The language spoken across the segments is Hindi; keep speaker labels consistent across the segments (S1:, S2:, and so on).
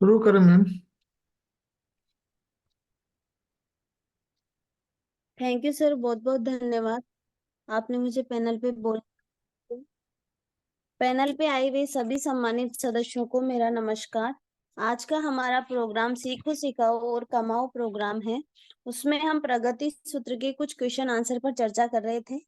S1: शुरू करें मैम।
S2: थैंक यू सर, बहुत बहुत धन्यवाद। आपने मुझे पैनल पे बोल पैनल पे आए हुए सभी सम्मानित सदस्यों को मेरा नमस्कार। आज का हमारा प्रोग्राम सीखो सिखाओ और कमाओ प्रोग्राम है। उसमें हम प्रगति सूत्र के कुछ क्वेश्चन आंसर पर चर्चा कर रहे थे।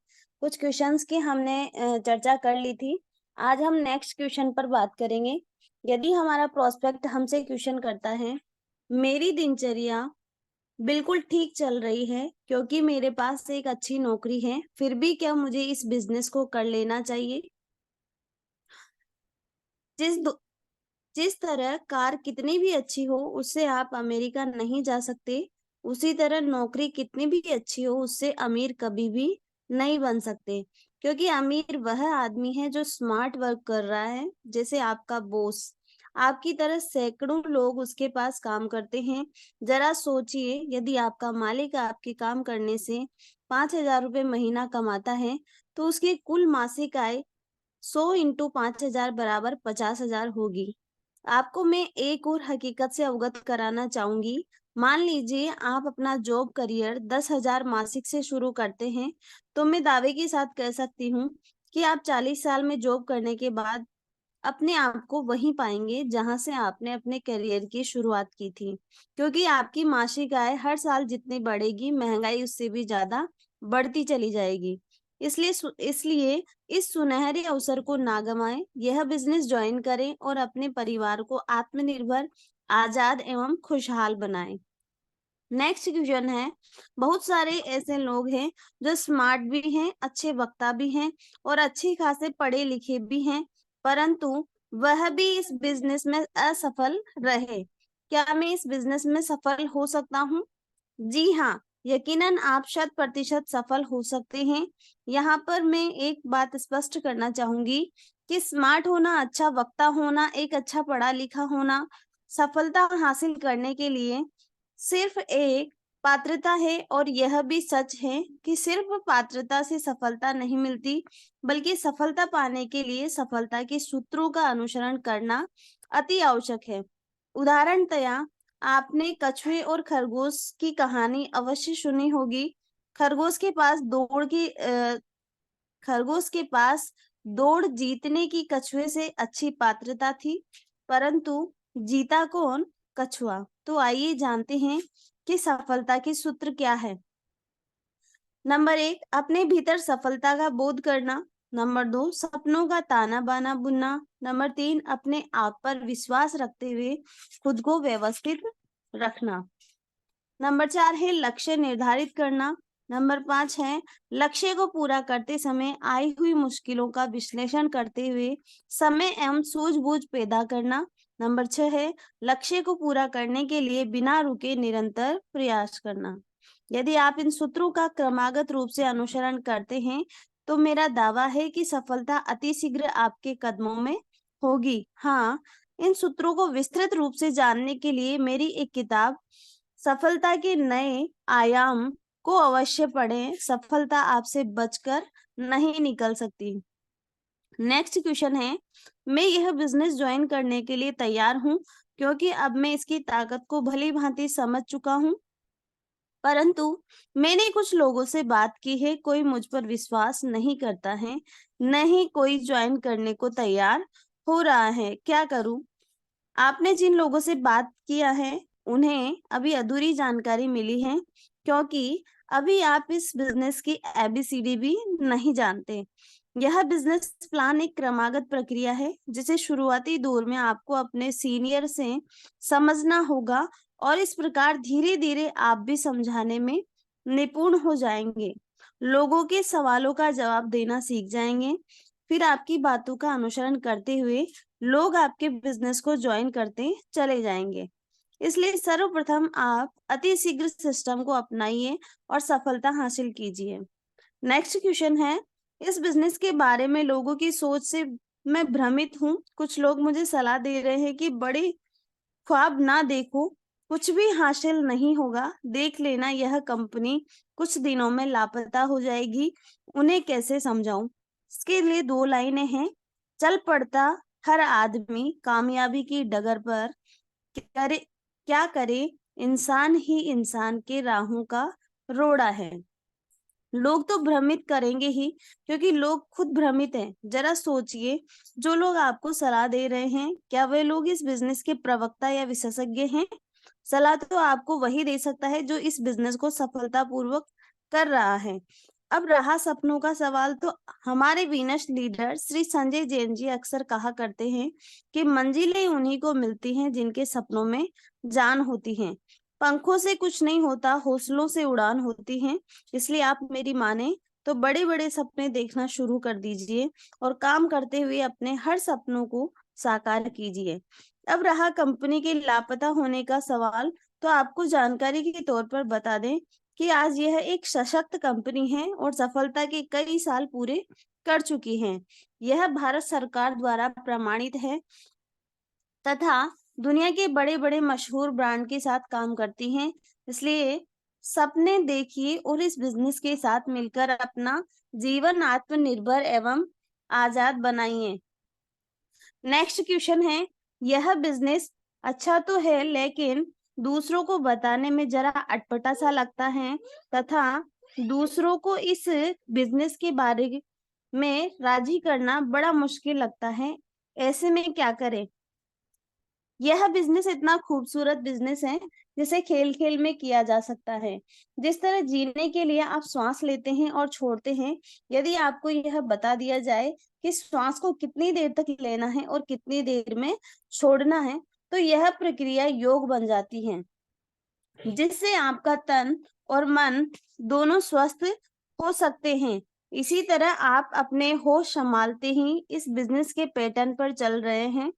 S2: कुछ क्वेश्चंस की हमने चर्चा कर ली थी। आज हम नेक्स्ट क्वेश्चन पर बात करेंगे। यदि हमारा प्रोस्पेक्ट हमसे क्वेश्चन करता है, मेरी दिनचर्या बिल्कुल ठीक चल रही है क्योंकि मेरे पास एक अच्छी नौकरी है, फिर भी क्या मुझे इस बिजनेस को कर लेना चाहिए? जिस दो- जिस तरह कार कितनी भी अच्छी हो उससे आप अमेरिका नहीं जा सकते, उसी तरह नौकरी कितनी भी अच्छी हो उससे अमीर कभी भी नहीं बन सकते। क्योंकि अमीर वह आदमी है जो स्मार्ट वर्क कर रहा है, जैसे आपका बॉस। आपकी तरह सैकड़ों लोग उसके पास काम करते हैं। जरा सोचिए, यदि आपका मालिक आपके काम करने से 5,000 रुपये महीना कमाता है, तो उसकी कुल मासिक आय 100 × 5,000 बराबर 50,000 होगी। आपको मैं एक और हकीकत से अवगत कराना चाहूंगी। मान लीजिए आप अपना जॉब करियर 10,000 मासिक से शुरू करते हैं, तो मैं दावे के साथ कह सकती हूँ कि आप 40 साल में जॉब करने के बाद अपने आप को वहीं पाएंगे जहां से आपने अपने करियर की शुरुआत की थी। क्योंकि आपकी मासिक आय हर साल जितनी बढ़ेगी, महंगाई उससे भी ज्यादा बढ़ती चली जाएगी। इसलिए इस सुनहरे अवसर को ना गंवाएं, यह बिजनेस ज्वाइन करें और अपने परिवार को आत्मनिर्भर, आजाद एवं खुशहाल बनाएं। नेक्स्ट क्वेश्चन है, बहुत सारे ऐसे लोग हैं जो स्मार्ट भी हैं, अच्छे वक्ता भी हैं और अच्छे खासे पढ़े लिखे भी हैं, परंतु वह भी इस बिजनेस में असफल रहे। क्या मैं इस बिजनेस में सफल हो सकता हूँ? जी हाँ, यकीनन आप 100% सफल हो सकते हैं। यहाँ पर मैं एक बात स्पष्ट करना चाहूंगी कि स्मार्ट होना, अच्छा वक्ता होना, एक अच्छा पढ़ा लिखा होना सफलता हासिल करने के लिए सिर्फ एक पात्रता है। और यह भी सच है कि सिर्फ पात्रता से सफलता नहीं मिलती, बल्कि सफलता पाने के लिए सफलता के सूत्रों का अनुसरण करना अति आवश्यक है। उदाहरणतया आपने कछुए और खरगोश की कहानी अवश्य सुनी होगी। खरगोश के पास दौड़ की खरगोश के पास दौड़ जीतने की कछुए से अच्छी पात्रता थी, परंतु जीता कौन? कछुआ। तो आइए जानते हैं कि सफलता के सूत्र क्या है। नंबर 1, अपने भीतर सफलता का बोध करना। नंबर 2, सपनों का ताना बाना बुनना। नंबर 3, अपने आप पर विश्वास रखते हुए खुद को व्यवस्थित रखना। नंबर 4 है लक्ष्य निर्धारित करना। नंबर 5 है लक्ष्य को पूरा करते समय आई हुई मुश्किलों का विश्लेषण करते हुए समय एवं सूझबूझ पैदा करना। नंबर 6 है लक्ष्य को पूरा करने के लिए बिना रुके निरंतर प्रयास करना। यदि आप इन सूत्रों का क्रमागत रूप से अनुसरण करते हैं, तो मेरा दावा है कि सफलता अति शीघ्र आपके कदमों में होगी। हाँ, इन सूत्रों को विस्तृत रूप से जानने के लिए मेरी एक किताब सफलता के नए आयाम को अवश्य पढ़ें। सफलता आपसे बचकर नहीं निकल सकती। नेक्स्ट क्वेश्चन है, मैं यह बिजनेस ज्वाइन करने के लिए तैयार हूं क्योंकि अब मैं इसकी ताकत को भली भांति समझ चुका हूं, परंतु मैंने कुछ लोगों से बात की है, कोई मुझ पर विश्वास नहीं करता है, नहीं कोई ज्वाइन करने को तैयार हो रहा है। क्या करूं? आपने जिन लोगों से बात किया है उन्हें अभी अधूरी जानकारी मिली है, क्योंकि अभी आप इस बिजनेस की एबीसीडी भी नहीं जानते। यह बिजनेस प्लान एक क्रमागत प्रक्रिया है, जिसे शुरुआती दौर में आपको अपने सीनियर से समझना होगा और इस प्रकार धीरे धीरे आप भी समझाने में निपुण हो जाएंगे, लोगों के सवालों का जवाब देना सीख जाएंगे। फिर आपकी बातों का अनुसरण करते हुए लोग आपके बिजनेस को ज्वाइन करते चले जाएंगे। इसलिए सर्वप्रथम आप अति शीघ्र सिस्टम को अपनाइए और सफलता हासिल कीजिए। नेक्स्ट क्वेश्चन है, इस बिजनेस के बारे में लोगों की सोच से मैं भ्रमित हूँ। कुछ लोग मुझे सलाह दे रहे हैं कि बड़े ख्वाब ना देखो, कुछ भी हासिल नहीं होगा, देख लेना यह कंपनी कुछ दिनों में लापता हो जाएगी। उन्हें कैसे समझाऊं? इसके लिए 2 लाइनें हैं। चल पड़ता हर आदमी कामयाबी की डगर पर, करे क्या करे, इंसान ही इंसान के राहों का रोड़ा है। लोग तो भ्रमित करेंगे ही, क्योंकि लोग खुद भ्रमित हैं। जरा सोचिए, जो लोग आपको सलाह दे रहे हैं, क्या वे लोग इस बिजनेस के प्रवक्ता या विशेषज्ञ हैं? सलाह तो आपको वही दे सकता है जो इस बिजनेस को सफलतापूर्वक कर रहा है। अब रहा सपनों का सवाल, तो हमारे वीनस लीडर श्री संजय जैन जी अक्सर कहा करते हैं कि मंजिलें उन्हीं को मिलती हैं जिनके सपनों में जान होती है। पंखों से कुछ नहीं होता, हौसलों से उड़ान होती है। इसलिए आप मेरी माने तो बड़े बड़े सपने देखना शुरू कर दीजिए और काम करते हुए अपने हर सपनों को साकार कीजिए। अब रहा कंपनी के लापता होने का सवाल, तो आपको जानकारी के तौर पर बता दें कि आज यह एक सशक्त कंपनी है और सफलता के कई साल पूरे कर चुकी है। यह भारत सरकार द्वारा प्रमाणित है तथा दुनिया के बड़े बड़े मशहूर ब्रांड के साथ काम करती हैं। इसलिए सपने देखिए और इस बिजनेस के साथ मिलकर अपना जीवन आत्मनिर्भर एवं आजाद बनाइए। नेक्स्ट क्वेश्चन है, यह बिजनेस अच्छा तो है लेकिन दूसरों को बताने में जरा अटपटा सा लगता है तथा दूसरों को इस बिजनेस के बारे में राजी करना बड़ा मुश्किल लगता है। ऐसे में क्या करें? यह बिजनेस इतना खूबसूरत बिजनेस है जिसे खेल खेल में किया जा सकता है। जिस तरह जीने के लिए आप श्वास लेते हैं और छोड़ते हैं, यदि आपको यह बता दिया जाए कि श्वास को कितनी देर तक लेना है और कितनी देर में छोड़ना है, तो यह प्रक्रिया योग बन जाती है, जिससे आपका तन और मन दोनों स्वस्थ हो सकते हैं। इसी तरह आप अपने होश संभालते ही इस बिजनेस के पैटर्न पर चल रहे हैं,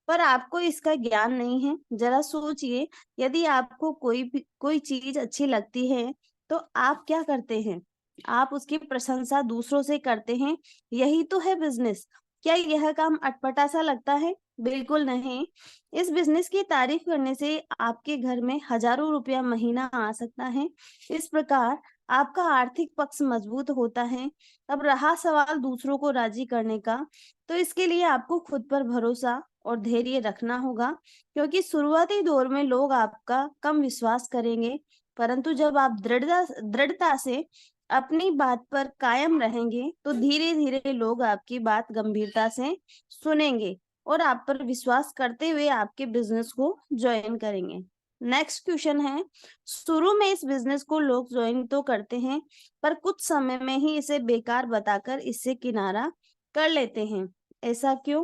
S2: पर आपको इसका ज्ञान नहीं है। जरा सोचिए, यदि आपको कोई चीज अच्छी लगती है तो आप क्या करते हैं? आप उसकी प्रशंसा दूसरों से करते हैं। यही तो है बिजनेस। क्या यह काम अटपटा सा लगता है? बिल्कुल नहीं। इस बिजनेस की तारीफ करने से आपके घर में हजारों रुपया महीना आ सकता है। इस प्रकार आपका आर्थिक पक्ष मजबूत होता है। अब रहा सवाल दूसरों को राजी करने का, तो इसके लिए आपको खुद पर भरोसा और धैर्य रखना होगा, क्योंकि शुरुआती दौर में लोग आपका कम विश्वास करेंगे, परंतु जब आप दृढ़ता से अपनी बात पर कायम रहेंगे तो धीरे धीरे लोग आपकी बात गंभीरता से सुनेंगे और आप पर विश्वास करते हुए आपके बिजनेस को ज्वाइन करेंगे। नेक्स्ट क्वेश्चन है, शुरू में इस बिजनेस को लोग ज्वाइन तो करते हैं, पर कुछ समय में ही इसे बेकार बताकर इससे किनारा कर लेते हैं। ऐसा क्यों?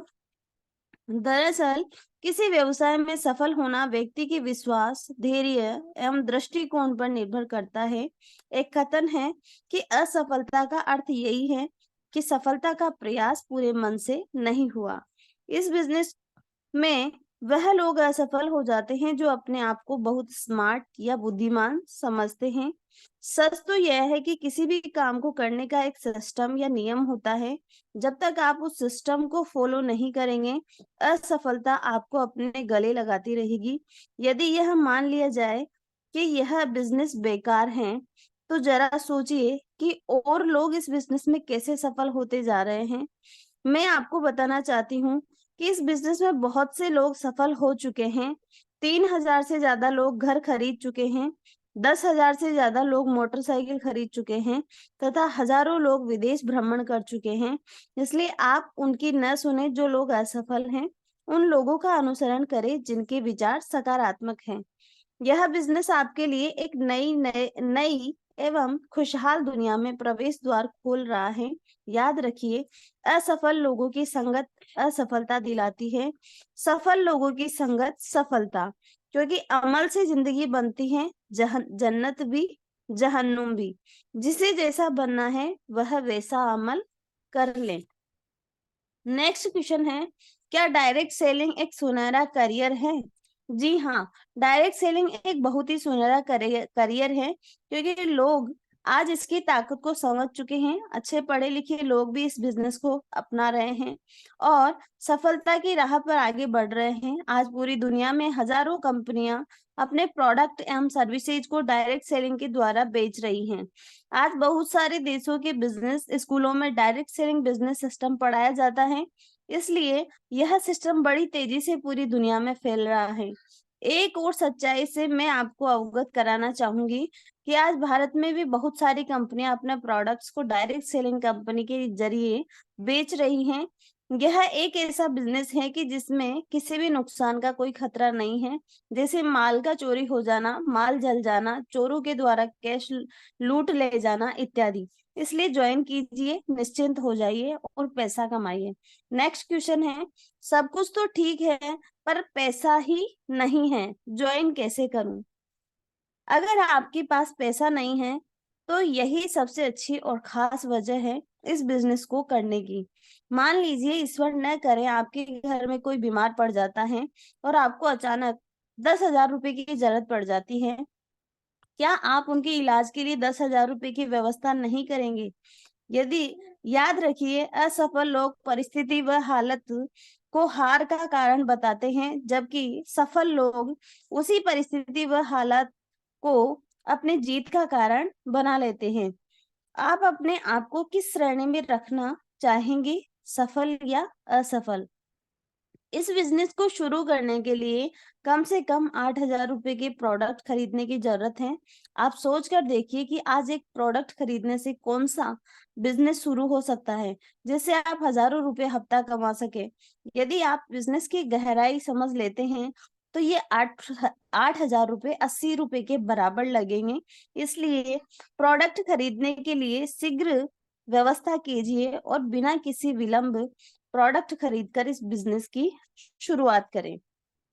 S2: दरअसल किसी व्यवसाय में सफल होना व्यक्ति के विश्वास, धैर्य एवं दृष्टिकोण पर निर्भर करता है। एक कथन है कि असफलता का अर्थ यही है कि सफलता का प्रयास पूरे मन से नहीं हुआ। इस बिजनेस में वह लोग असफल हो जाते हैं जो अपने आप को बहुत स्मार्ट या बुद्धिमान समझते हैं। सच तो यह है कि किसी भी काम को करने का एक सिस्टम या नियम होता है। जब तक आप उस सिस्टम को फॉलो नहीं करेंगे, असफलता आपको अपने गले लगाती रहेगी। यदि यह मान लिया जाए कि यह बिजनेस बेकार है, तो जरा सोचिए कि और लोग इस बिजनेस में कैसे सफल होते जा रहे हैं। मैं आपको बताना चाहती हूँ कि इस बिजनेस में बहुत से लोग सफल हो चुके हैं। 3,000 से ज्यादा लोग घर खरीद चुके हैं, 10,000 से ज्यादा लोग मोटरसाइकिल खरीद चुके हैं तथा हजारों लोग विदेश भ्रमण कर चुके हैं। इसलिए आप उनकी न सुने जो लोग असफल हैं, उन लोगों का अनुसरण करें जिनके विचार सकारात्मक हैं। यह बिजनेस आपके लिए एक नई एवं खुशहाल दुनिया में प्रवेश द्वार खोल रहा है। याद रखिए, असफल लोगों की संगत असफलता दिलाती है, सफल लोगों की संगत सफलता। क्योंकि अमल से जिंदगी बनती है, जन्नत भी जहन्नुम भी। जिसे जैसा बनना है वह वैसा अमल कर ले। नेक्स्ट क्वेश्चन है, क्या डायरेक्ट सेलिंग एक सुनहरा करियर है? जी हाँ, डायरेक्ट सेलिंग एक बहुत ही सुनहरा करियर है, क्योंकि लोग आज इसकी ताकत को समझ चुके हैं। अच्छे पढ़े लिखे लोग भी इस बिजनेस को अपना रहे हैं और सफलता की राह पर आगे बढ़ रहे हैं। आज पूरी दुनिया में हजारों कंपनियां अपने प्रोडक्ट एवं सर्विसेज को डायरेक्ट सेलिंग के द्वारा बेच रही हैं। आज बहुत सारे देशों के बिजनेस स्कूलों में डायरेक्ट सेलिंग बिजनेस सिस्टम पढ़ाया जाता है। इसलिए यह सिस्टम बड़ी तेजी से पूरी दुनिया में फैल रहा है। एक और सच्चाई से मैं आपको अवगत कराना चाहूंगी कि आज भारत में भी बहुत सारी कंपनियां अपने प्रोडक्ट्स को डायरेक्ट सेलिंग कंपनी के जरिए बेच रही हैं। यह एक ऐसा बिजनेस है कि जिसमें किसी भी नुकसान का कोई खतरा नहीं है, जैसे माल का चोरी हो जाना, माल जल जाना, चोरों के द्वारा कैश लूट ले जाना इत्यादि। इसलिए ज्वाइन कीजिए, निश्चिंत हो जाइए और पैसा कमाइए। नेक्स्ट क्वेश्चन है, सब कुछ तो ठीक है पर पैसा ही नहीं है, ज्वाइन कैसे करूं? अगर आपके पास पैसा नहीं है तो यही सबसे अच्छी और खास वजह है इस बिजनेस को करने की। मान लीजिए ईश्वर न करे आपके घर में कोई बीमार पड़ जाता है और आपको अचानक 10,000 रुपए की जरूरत पड़ जाती है। क्या आप उनके इलाज के लिए 10,000 रुपए की व्यवस्था नहीं करेंगे? यदि याद रखिए, असफल लोग परिस्थिति व हालत को हार का कारण बताते हैं, जबकि सफल लोग उसी परिस्थिति व हालत को अपने जीत का कारण बना लेते हैं। आप अपने आप को किस श्रेणी में रखना चाहेंगे, सफल या असफल? इस बिजनेस को शुरू करने के लिए कम से कम 8,000 रुपए के प्रोडक्ट खरीदने की जरूरत है। आप सोच कर देखिए कि आज एक प्रोडक्ट खरीदने से कौन सा बिजनेस शुरू हो सकता है जिससे आप हजारों रुपए हफ्ता कमा सके। यदि आप बिजनेस की गहराई समझ लेते हैं तो ये 8,000 रुपए 80 रुपए के बराबर लगेंगे। इसलिए प्रोडक्ट खरीदने के लिए शीघ्र व्यवस्था कीजिए और बिना किसी विलंब प्रोडक्ट खरीदकर इस बिजनेस की शुरुआत करें।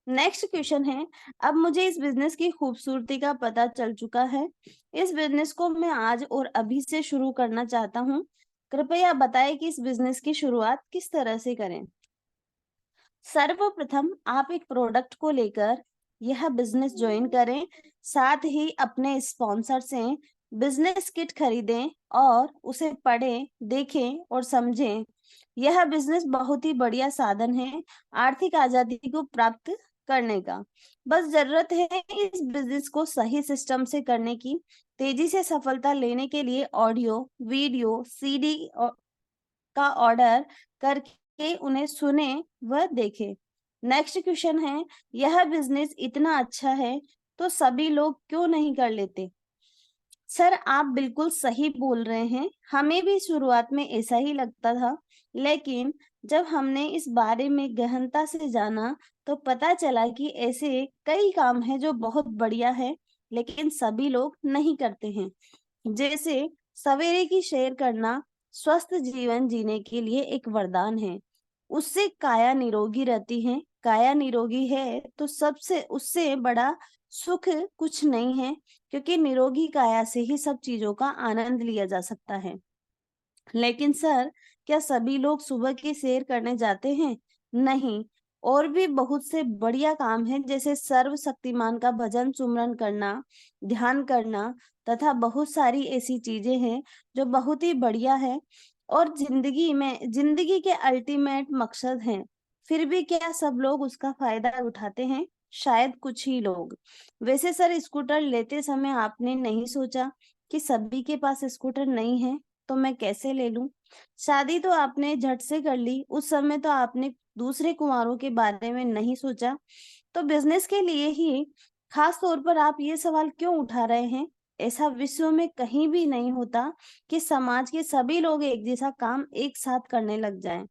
S2: नेक्स्ट क्वेश्चन है, अब मुझे इस बिजनेस की खूबसूरती का पता चल चुका है। इस बिजनेस को मैं आज और अभी से शुरू करना चाहता हूँ। कृपया बताएं कि इस बिजनेस की शुरुआत किस तरह से करें। सर्वप्रथम आप एक प्रोडक्ट को लेकर यह बिजनेस ज्वाइन करें, साथ ही अपने स्पॉन्सर से बिजनेस किट खरीदें और उसे पढ़ें, देखें और समझें। यह बिजनेस बहुत ही बढ़िया साधन है आर्थिक आजादी को प्राप्त करने का। बस जरूरत है इस बिजनेस को सही सिस्टम से करने की। तेजी से सफलता लेने के लिए ऑडियो, वीडियो, सीडी का ऑर्डर करके उन्हें सुने व देखे। नेक्स्ट क्वेश्चन है, यह बिजनेस इतना अच्छा है तो सभी लोग क्यों नहीं कर लेते? सर, आप बिल्कुल सही बोल रहे हैं। हमें भी शुरुआत में ऐसा ही लगता था, लेकिन जब हमने इस बारे में गहनता से जाना तो पता चला कि ऐसे कई काम हैं जो बहुत बढ़िया है, लेकिन सभी लोग नहीं करते हैं। जैसे सवेरे की सैर करना स्वस्थ जीवन जीने के लिए एक वरदान है। उससे काया निरोगी रहती है। काया निरोगी है तो सबसे उससे बड़ा सुख कुछ नहीं है, क्योंकि निरोगी काया से ही सब चीजों का आनंद लिया जा सकता है। लेकिन सर, क्या सभी लोग सुबह की सैर करने जाते हैं? नहीं। और भी बहुत से बढ़िया काम हैं, जैसे सर्व शक्तिमान का भजन सुमरन करना, ध्यान करना तथा बहुत सारी ऐसी चीजें हैं जो बहुत ही बढ़िया है और जिंदगी के अल्टीमेट मकसद हैं। फिर भी क्या सब लोग उसका फायदा उठाते हैं? शायद कुछ ही लोग। वैसे सर, स्कूटर लेते समय आपने नहीं सोचा कि सभी के पास स्कूटर नहीं है, तो मैं कैसे ले लूं? शादी तो आपने झट से कर ली, उस समय तो आपने दूसरे कुंवारों के बारे में नहीं सोचा। तो बिजनेस के लिए ही खास तौर पर आप ये सवाल क्यों उठा रहे हैं? ऐसा विश्व में कहीं भी नहीं होता कि समाज के सभी लोग एक जैसा काम एक साथ करने लग जाएं।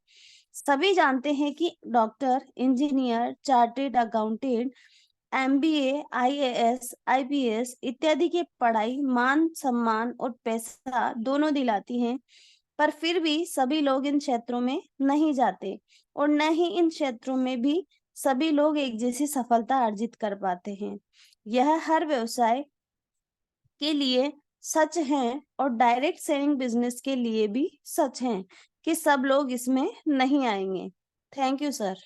S2: सभी जानते हैं कि doctor, engineer, chartered accountant, MBA, IAS, IPS इत्यादि की पढ़ाई मान सम्मान और पैसा दोनों दिलाती है, पर फिर भी सभी लोग इन क्षेत्रों में नहीं जाते और न ही इन क्षेत्रों में भी सभी लोग एक जैसी सफलता अर्जित कर पाते हैं। यह हर व्यवसाय के लिए सच है और डायरेक्ट सेलिंग बिजनेस के लिए भी सच है कि सब लोग इसमें नहीं आएंगे। Thank you sir.